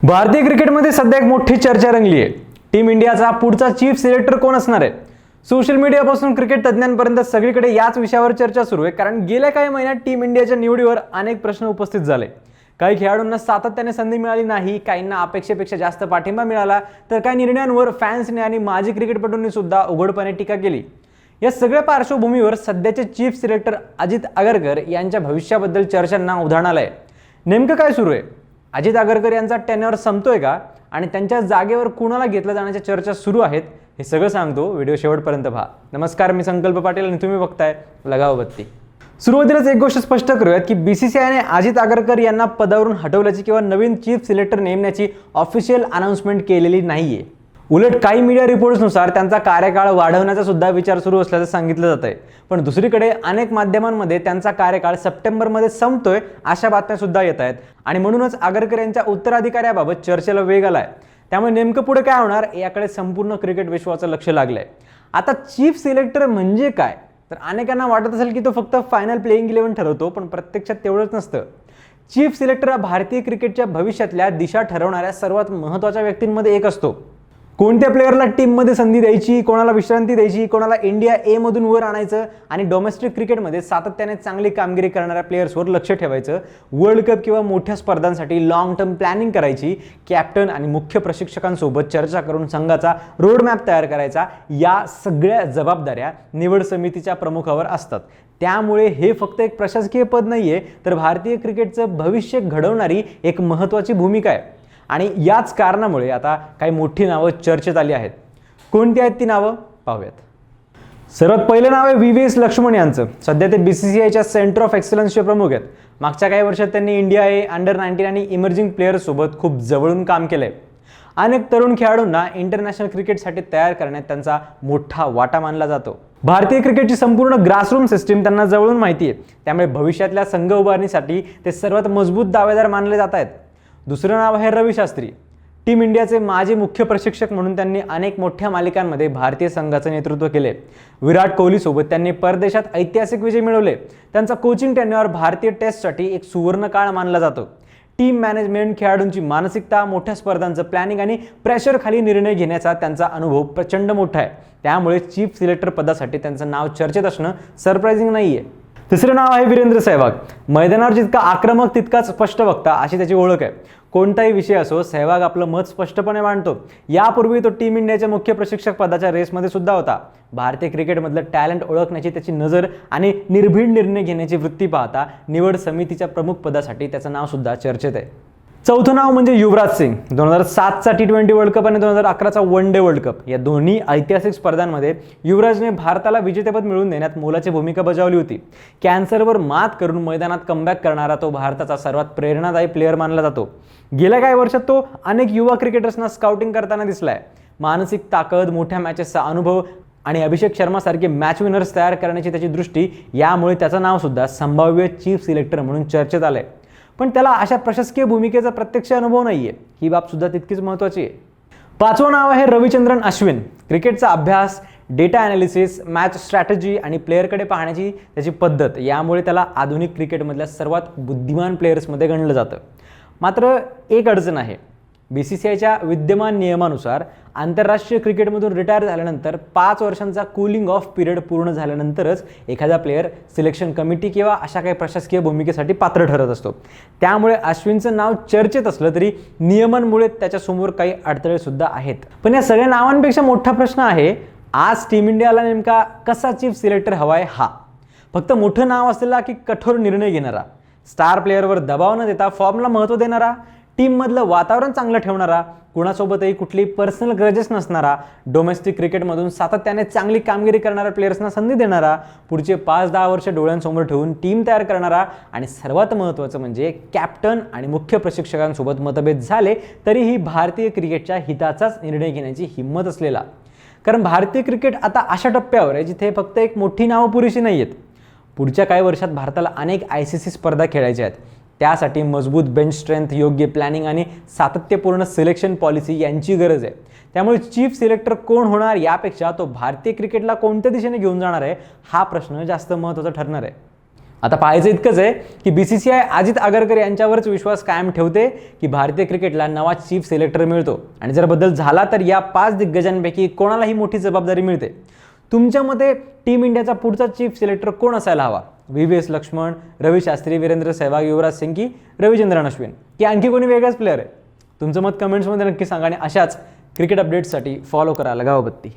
भारतीय क्रिकेटमध्ये सध्या एक मोठी चर्चा रंगली आहे. टीम इंडियाचा पुढचा चीफ सिलेक्टर कोण असणार आहे? सोशल मीडियापासून क्रिकेट तज्ञांपर्यंत सगळीकडे याच विषयावर चर्चा सुरू आहे. कारण गेल्या काही महिन्यात टीम इंडियाच्या निवडीवर अनेक प्रश्न उपस्थित झाले. काही खेळाडूंना सातत्याने संधी मिळाली नाही, काहींना अपेक्षेपेक्षा जास्त पाठिंबा मिळाला, तर काही निर्णयांवर फॅन्सने आणि माजी क्रिकेटपटूंनी सुद्धा उघडपणे टीका केली. या सगळ्या पार्श्वभूमीवर सध्याचे चीफ सिलेक्टर अजित आगरकर यांच्या भविष्याबद्दल चर्चांना उधाण आलंय. नेमकं काय सुरू आहे? अजित आगरकर यांचा टेन्युअर संपतोय का आणि त्यांच्या जागेवर कुणाला घेतलं जाण्याच्या चर्चा सुरू आहेत? हे सगळं सांगतो, व्हिडिओ शेवटपर्यंत पहा. नमस्कार, मी संकल्प पाटील आणि तुम्ही बघताय लगाव बत्ती. सुरुवातीलाच एक गोष्ट स्पष्ट करूयात की बीसीसीआयने अजित आगरकर यांना पदावरून हटवल्याची किंवा नवीन चीफ सिलेक्टर नेमण्याची ऑफिशियल अनाउन्समेंट केलेली नाहीये. उलट काही मीडिया रिपोर्ट्सनुसार त्यांचा कार्यकाळ वाढवण्याचा सुद्धा विचार सुरू असल्याचं सांगितलं जात आहे. पण दुसरीकडे अनेक माध्यमांमध्ये त्यांचा कार्यकाळ सप्टेंबरमध्ये संपतोय अशा बातम्या सुद्धा येत आहेत आणि म्हणूनच आगरकर यांच्या उत्तराधिकाऱ्याबाबत चर्चेला वेग आलाय. त्यामुळे नेमकं पुढे काय होणार याकडे संपूर्ण क्रिकेट विश्वाचं लक्ष लागलंय. आता चीफ सिलेक्टर म्हणजे काय? तर अनेकांना वाटत असेल की तो फक्त फायनल प्लेइंग 11 ठरवतो, पण प्रत्यक्षात तेवढंच नसतं. चीफ सिलेक्टर हा भारतीय क्रिकेटच्या भविष्यातल्या दिशा ठरवणाऱ्या सर्वात महत्त्वाच्या व्यक्तींमध्ये एक असतो. कोणत्या प्लेयरला टीममध्ये संधी द्यायची, कोणाला विश्रांती द्यायची, कोणाला इंडिया ए मधून वर आणायचं आणि डोमेस्टिक क्रिकेटमध्ये सातत्याने चांगली कामगिरी करणाऱ्या प्लेयर्सवर लक्ष ठेवायचं, वर्ल्ड कप किंवा मोठ्या स्पर्धांसाठी लॉंग टर्म प्लॅनिंग करायची, कॅप्टन आणि मुख्य प्रशिक्षकांसोबत चर्चा करून संघाचा रोडमॅप तयार करायचा, या सगळ्या जबाबदाऱ्या निवड समितीच्या प्रमुखावर असतात. त्यामुळे हे फक्त एक प्रशासकीय पद नाहीये, तर भारतीय क्रिकेटचं भविष्य घडवणारी एक महत्त्वाची भूमिका आहे. आणि याच कारणामुळे आता काही मोठी नावं चर्चेत आली आहेत. कोणती आहेत ती नावं पाहूयात. सर्वात पहिलं नाव आहे व्ही.व्ही.एस. लक्ष्मण यांचं. सध्या ते बीसीसीआयच्या सेंटर ऑफ एक्सलन्सचे प्रमुख आहेत. मागच्या काही वर्षात त्यांनी इंडिया ए, अंडर-19 आणि इमर्जिंग प्लेयर्स सोबत खूप जवळून काम केलंय. अनेक तरुण खेळाडूंना इंटरनॅशनल क्रिकेटसाठी तयार करण्यात त्यांचा मोठा वाटा मानला जातो. भारतीय क्रिकेटची संपूर्ण ग्रासरूट सिस्टीम त्यांना जवळून माहिती आहे. त्यामुळे भविष्यातल्या संघ उभारणीसाठी ते सर्वात मजबूत दावेदार मानले जात आहेत. दुसरं नाव आहे रवी शास्त्री. टीम इंडियाचे माजी मुख्य प्रशिक्षक म्हणून त्यांनी अनेक मोठ्या मालिकांमध्ये भारतीय संघाचं नेतृत्व केले. विराट कोहलीसोबत त्यांनी परदेशात ऐतिहासिक विजय मिळवले. त्यांचा कोचिंग टेन्युअर भारतीय टेस्टसाठी एक सुवर्ण काळ मानला जातो. टीम मॅनेजमेंट, खेळाडूंची मानसिकता, मोठ्या स्पर्धांचं प्लॅनिंग आणि प्रेशर खाली निर्णय घेण्याचा त्यांचा अनुभव प्रचंड मोठा आहे. त्यामुळे चीफ सिलेक्टर पदासाठी त्यांचं नाव चर्चेत असणं सरप्राइझिंग नाहीये. तिसरं नाव आहे वीरेंद्र सहवाग. मैदानावर जितका आक्रमक तितकाच स्पष्ट वक्ता अशी त्याची ओळख आहे. कोणताही विषय असो, सहवाग आपलं मत स्पष्टपणे मांडतो. यापूर्वी तो टीम इंडियाच्या मुख्य प्रशिक्षक पदाच्या रेसमध्ये सुद्धा होता. भारतीय क्रिकेटमधलं टॅलेंट ओळखण्याची त्याची नजर आणि निर्भीड निर्णय घेण्याची वृत्ती पाहता निवड समितीच्या प्रमुख पदासाठी त्याचं नाव सुद्धा चर्चेत आहे. चौथं नाव म्हणजे Yuvraj Singh. 2007चा T20 world cup आणि 2011चा वन डे वर्ल्ड कप या दोन्ही ऐतिहासिक स्पर्धांमध्ये युवराजने भारताला विजेतेपद मिळवून देण्यात मोलाची भूमिका बजावली होती. कॅन्सरवर मात करून मैदानात कमबॅक करणारा तो भारताचा सर्वात प्रेरणादायी प्लेअर मानला जातो. गेल्या काही वर्षात तो अनेक युवा क्रिकेटर्सना स्काउटिंग करताना दिसलाय. मानसिक ताकद, मोठ्या मॅचेसचा अनुभव आणि अभिषेक शर्मासारखे मॅच विनर्स तयार करण्याची त्याची दृष्टी यामुळे त्याचं नाव सुद्धा संभाव्य चीफ सिलेक्टर म्हणून चर्चेत आलंय. पण त्याला अशा प्रशासकीय भूमिकेचा प्रत्यक्ष अनुभव नाहीये, ही बाब सुद्धा तितकीच महत्त्वाची आहे. पाचवं नाव आहे रविचंद्रन अश्विन. क्रिकेटचा अभ्यास, डेटा ॲनालिसिस, मॅच स्ट्रॅटेजी आणि प्लेअरकडे पाहण्याची त्याची पद्धत यामुळे त्याला आधुनिक क्रिकेटमधल्या सर्वात बुद्धिमान प्लेयर्समध्ये गणलं जातं. मात्र एक अडचण आहे. बीसीसीआयच्या विद्यमान नियमानुसार आंतरराष्ट्रीय क्रिकेटमधून रिटायर झाल्यानंतर 5 वर्षांचा कूलिंग ऑफ पिरियड पूर्ण झाल्यानंतरच एखादा प्लेअर सिलेक्शन कमिटी किंवा अशा काही प्रशासकीय भूमिकेसाठी पात्र ठरत असतो. त्यामुळे अश्विनचं नाव चर्चेत असलं तरी नियमांमुळे त्याच्यासमोर काही अडथळे सुद्धा आहेत. पण या सगळ्या नावांपेक्षा मोठा प्रश्न आहे, आज टीम इंडियाला नेमका कसा चीफ सिलेक्टर हवाय हा. फक्त मोठं नाव असलेला की कठोर निर्णय घेणारा, स्टार प्लेअरवर दबाव न देता फॉर्मला महत्त्व देणारा, टीममधलं वातावरण चांगलं ठेवणारा, कुणासोबतही कुठली पर्सनल ग्रजेस नसणारा, डोमेस्टिक क्रिकेटमधून सातत्याने चांगली कामगिरी करणाऱ्या प्लेयर्सना संधी देणारा, पुढचे 5-10 वर्ष डोळ्यांसमोर ठेवून टीम तयार करणारा आणि सर्वात महत्त्वाचं म्हणजे कॅप्टन आणि मुख्य प्रशिक्षकांसोबत मतभेद झाले तरीही भारतीय क्रिकेटच्या हिताचाच निर्णय घेण्याची हिंमत असलेला. कारण भारतीय क्रिकेट आता अशा टप्प्यावर आहे जिथे फक्त एक मोठी नावं पुरेशी नाही आहेत. पुढच्या काही वर्षात भारताला अनेक ICC स्पर्धा खेळायच्या आहेत. त्यासाठी मजबूत बेंच स्ट्रेंथ, योग्य प्लॅनिंग आणि सातत्यपूर्ण सिलेक्शन पॉलिसी यांची गरज आहे. त्यामुळे चीफ सिलेक्टर कोण होणार यापेक्षा तो भारतीय क्रिकेटला कोणत्या दिशेने घेऊन जाणार आहे हा प्रश्न जास्त महत्त्वाचा ठरणार आहे. आता पाहायचं इतकंच आहे की BCCI अजित आगरकर यांच्यावरच विश्वास कायम ठेवते की भारतीय क्रिकेटला नवा चीफ सिलेक्टर मिळतो आणि जर बदल झाला तर या 5 दिग्गजांपैकी कोणालाही मोठी जबाबदारी मिळते. तुमच्या मते टीम इंडियाचा पुढचा चीफ सिलेक्टर कोण असायला हवा? VVS लक्ष्मण, रवी शास्त्री, वीरेंद्र सहवाग, युवराज सिंग की रविचंद्रन अश्विन की आणखी कोणी वेगळाच प्लेअर आहे? तुमचं मत कमेंट्समध्ये नक्की सांगा आणि अशाच क्रिकेट अपडेट्ससाठी फॉलो करा लगावबत्ती.